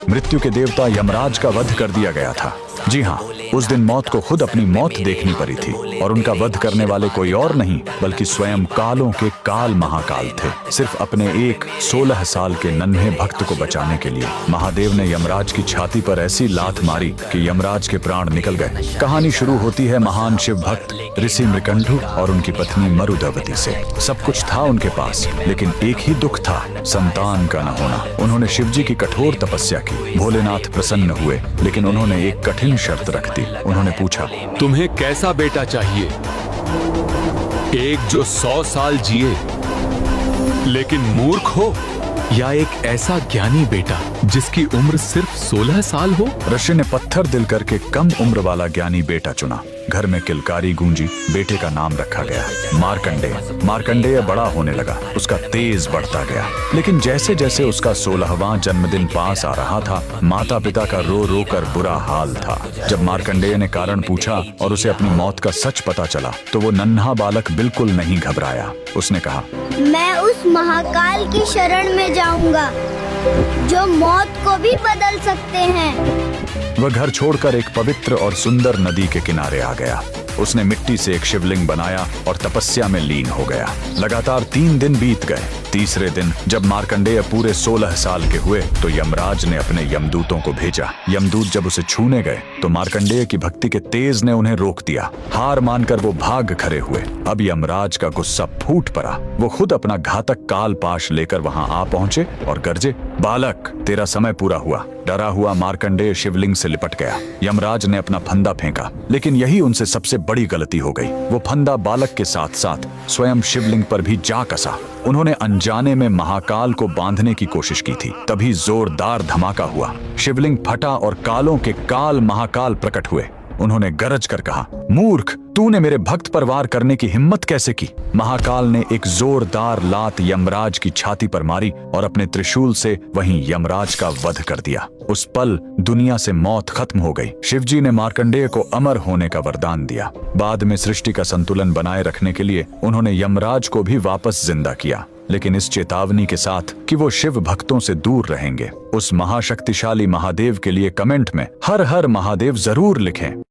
मृत्यु के देवता यमराज का वध कर दिया गया था। जी हाँ, उस दिन मौत को खुद अपनी मौत देखनी पड़ी थी और उनका वध करने वाले कोई और नहीं बल्कि स्वयं कालों के काल महाकाल थे। सिर्फ अपने एक 16 साल के नन्हे भक्त को बचाने के लिए महादेव ने यमराज की छाती पर ऐसी लात मारी कि यमराज के प्राण निकल गए। कहानी शुरू होती है महान शिव भक्त ऋषि मृकंडु और उनकी पत्नी मरुदवती से। सब कुछ था उनके पास, लेकिन एक ही दुख था, संतान का न होना। उन्होंने शिवजी की कठोर तपस्या की। भोलेनाथ प्रसन्न हुए, लेकिन उन्होंने एक कठिन शर्त रख दी। उन्होंने पूछा, तुम्हें कैसा बेटा चाहिए? एक जो 100 साल जिए लेकिन मूर्ख हो, या एक ऐसा ज्ञानी बेटा जिसकी उम्र सिर्फ 16 साल हो? ऋषि ने पत्थर दिल करके कम उम्र वाला ज्ञानी बेटा चुना। घर में किलकारी गूंजी। बेटे का नाम रखा गया मार्कंडेय। मार्कंडेय बड़ा होने लगा, उसका तेज बढ़ता गया। लेकिन जैसे जैसे उसका 16वां जन्मदिन पास आ रहा था, माता पिता का रो रो कर बुरा हाल था। जब मार्कंडेय ने कारण पूछा और उसे अपनी मौत का सच पता चला, तो वो नन्हा बालक बिल्कुल नहीं घबराया। उसने कहा, मैं उस महाकाल की शरण में जाऊंगा जो मौत को भी बदल सकते हैं। वह घर छोड़कर एक पवित्र और सुंदर नदी के किनारे आ गया। उसने मिट्टी से एक शिवलिंग बनाया और तपस्या में लीन हो गया। लगातार 3 दिन बीत गए। तीसरे दिन जब मार्कंडेय पूरे 16 साल के हुए, तो यमराज ने अपने यमदूतों को भेजा। यमदूत जब उसे छूने गए, तो मार्कंडेय की भक्ति के तेज ने उन्हें रोक दिया। हार मानकर वो भाग खड़े हुए। अब यमराज का गुस्सा फूट पड़ा। वो खुद अपना घातक काल पाश लेकर वहां आ पहुंचे और गरजे, बालक, तेरा समय पूरा हुआ। डरा हुआ मार्कंडेय शिवलिंग से लिपट गया। यमराज ने अपना फंदा फेंका, लेकिन यही उनसे सबसे बड़ी गलती हो गई। वो फंदा बालक के साथ साथ स्वयं शिवलिंग पर भी जा कसा। उन्होंने अनजाने में महाकाल को बांधने की कोशिश की थी। तभी जोरदार धमाका हुआ। शिवलिंग फटा और कालों के काल महाकाल प्रकट हुए। उन्होंने गरज कर कहा, मूर्ख, तूने मेरे भक्त पर वार करने की हिम्मत कैसे की? महाकाल ने एक जोरदार लात यमराज की छाती पर मारी और अपने त्रिशूल से वहीं यमराज का वध कर दिया। उस पल दुनिया से मौत खत्म हो गई। शिवजी ने मार्कंडेय को अमर होने का वरदान दिया। बाद में सृष्टि का संतुलन बनाए रखने के लिए उन्होंने यमराज को भी वापस जिंदा किया, लेकिन इस चेतावनी के साथ कि वो शिव भक्तों से दूर रहेंगे। उस महाशक्तिशाली महादेव के लिए कमेंट में हर हर महादेव जरूर लिखें।